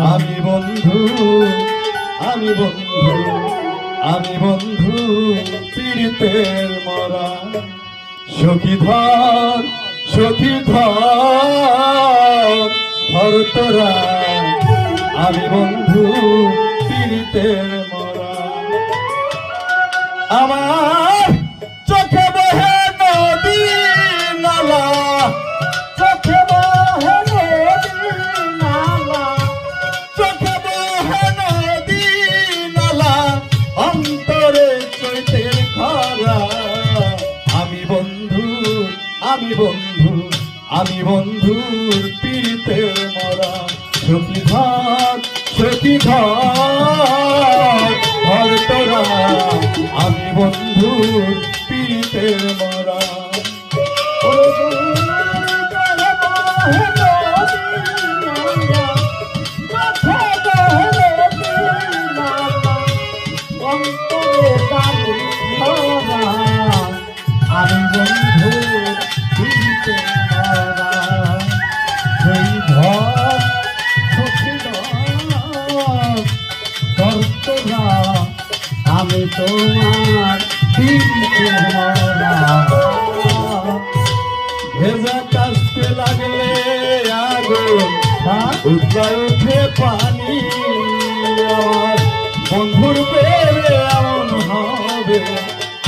আমি বন্ধু আমি বন্ধু আমি বন্ধু পীড়িতের মরা সখী ধর ধর তোরা আমি বন্ধু পীড়িতের মরা আমার চোখে বহে নদী নালা চোখে বহে নদী নালা চোখে বহে নদী নালা অন্তরে চৈতের খরা আমি বন্ধু আমি বন্ধু আমি বন্ধুর পীড়িতের মরা সখী ধর তোরা আমি বন্ধুর পীড়িতের মরা আমি বন্ধুর পীড়িতের মরা সেই ধর আমি তোমার ভেজা কাশতে লাগলে আগুন উঠে উঠে পানি বন্ধুর পেলে এমন হবে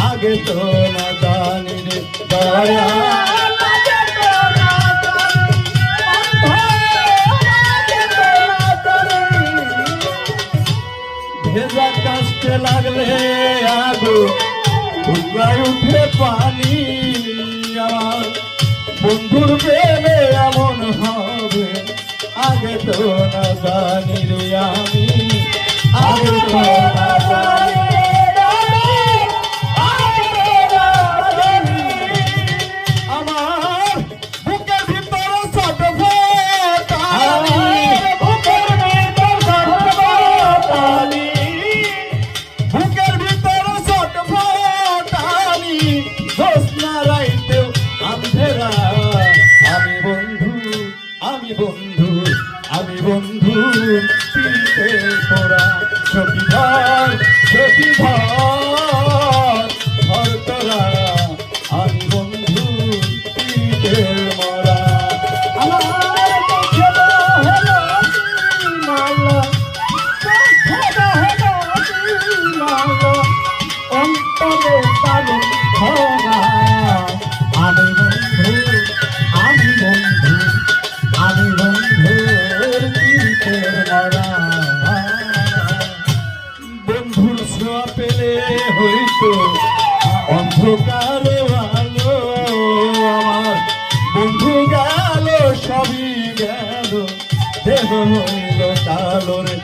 আগে তো না জানি রে দয়া ভেজা কাশতে লাগলে আগুন উঠে পানি আমার বন্ধুর প্রেমে এমন হবে আগে তো না জানি রে আমি আগে তো না জানি আমার বুকের ভিতরে আমি বন্ধু পীড়িতের মরা সখী ধর তোরা আমি বন্ধু পীড়িতের মরা বন্ধুর ছোঁয়া পেলে হইতো অন্ধকারে আলো আমার বন্ধু গেল সবই গেল দেহ হইল কালো রে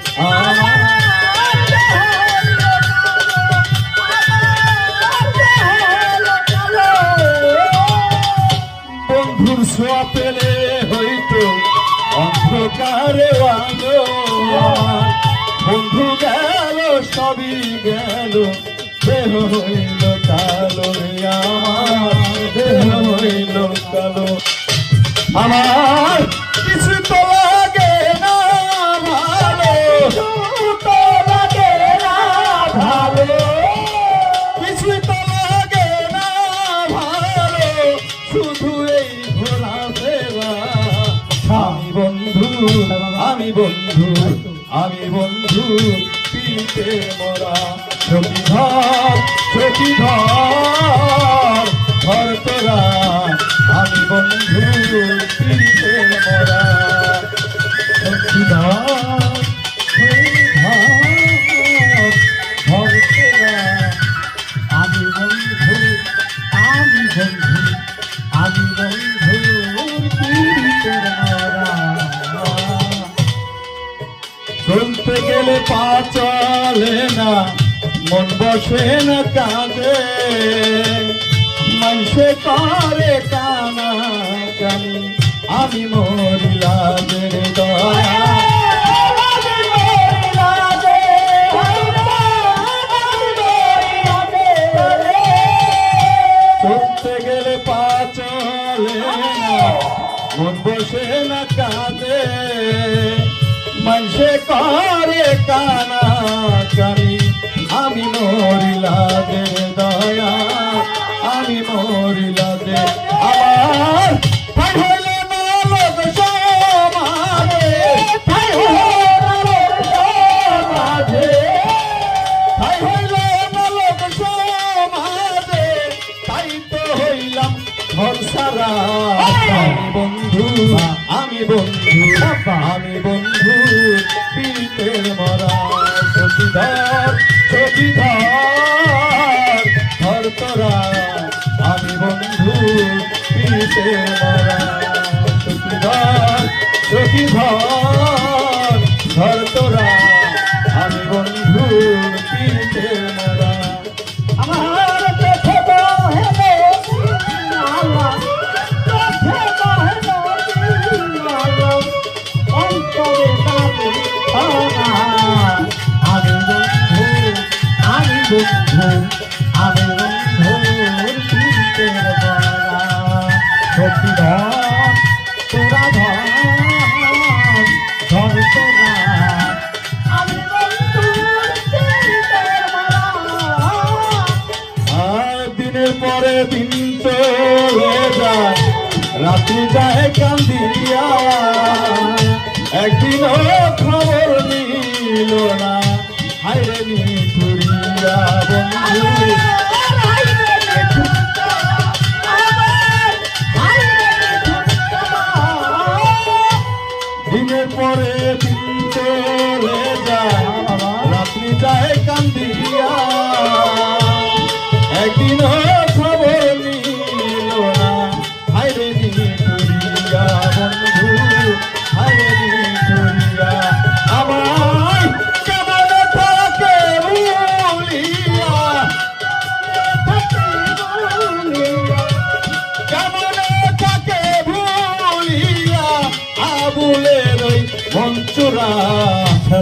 বন্ধুর ছোঁয়া পেলে হইতো অন্ধকারে আলো বন্ধু গেল সবই গেল দেহ হইল কালো আমার দেহ হইল কালো আমার কিছু তো লাগে না ভালো তো লাগে না ভালো কিছু তো লাগে না ভালো শুধু এই ঘোরা ফেরা আমি বন্ধু আমি বন্ধু আমি বন্ধু পীড়িতের মরা সখী ধর তোরা আমি বন্ধু পীড়িতের মরা সখী ধর তোরা আমি বন্ধু পীড়িতের মরা চলতে গেলে পা চলে না মন বসে না কাঁদে মানুষে করে কানা কানি আমি মরিলা দয়া চলতে গেলে পা চলে না মন বসে না কাঁদে মানুষ সে করে কানা কানি আমি মরিলা দে দয়া আমি মরিলা দে আমার ঠাই হইল না লোক সমাজে ঠাই হইল না লোক সমাজে ঠাই হইল না লোক সমাজে তাই তো হইলাম ঘর সারা আমি বন্ধু আমি বন্ধু আমি বন্ধু পীড়িতের মরা সখীধর সখীধর ধর তোরা আমি বন্ধু পীড়িতের মরা সখীধর সখীধর ধর তোরা আমি বন্ধু পীড়িতের মরা আমার চোখে বহে নালা চোখে বহে নালা অন্তরে তাদের ভাঙা আমি বন্ধু আমি বন্ধু আমি বন্ধুর পীড়িতের মরা সখীধর তোরা ধর ধর তোরা আমি বন্ধুর পীড়িতের মালা আর দিনের পরে দিন চলে যায় রাত্রি যায় কান্দিয়া একদিনও খবর নিল না হায়রে নিঠুরিয়া বন্ধু দিনের পরে দিন চলে যায় রাত্রি যায় কান্দিয়া একদিন খবর নিল না হায়রে নিঠুরিয়া বন্ধু হায়রে নিঠুরিয়া আমার কেমন থাকে ভুলিয়া কেমন থাকে ভুলিয়া আবুলের ওই মঞ্চুরা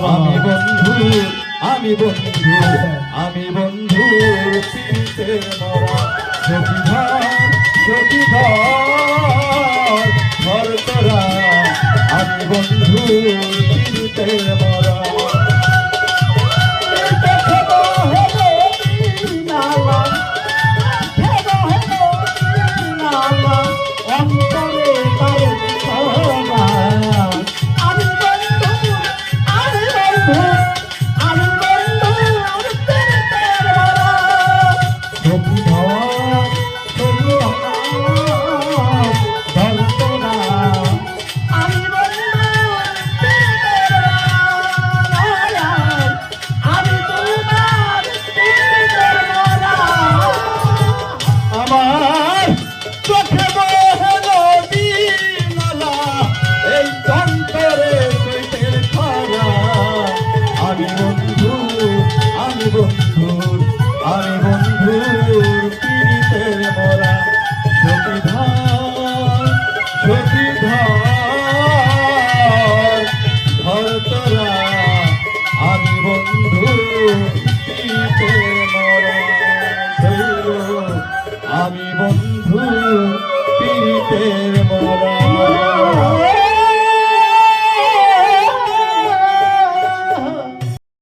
আমি বন্ধু আমি বন্ধু আমি বন্ধু পীড়িতের মরা সখীধর সখীধর ধর তোরা আমি বন্ধু পীড়িতের মরা আমার চোখে বহে নদী নালা এই অন্তরে পেটের খারা আমি বন্ধু আমি বন্ধুর আমি বন্ধুর পীড়িতের মরা সখীধর সখীধর ধর তোরা আমি বন্ধু পীড়িতের মরা আমি বন্ধু পীড়িতের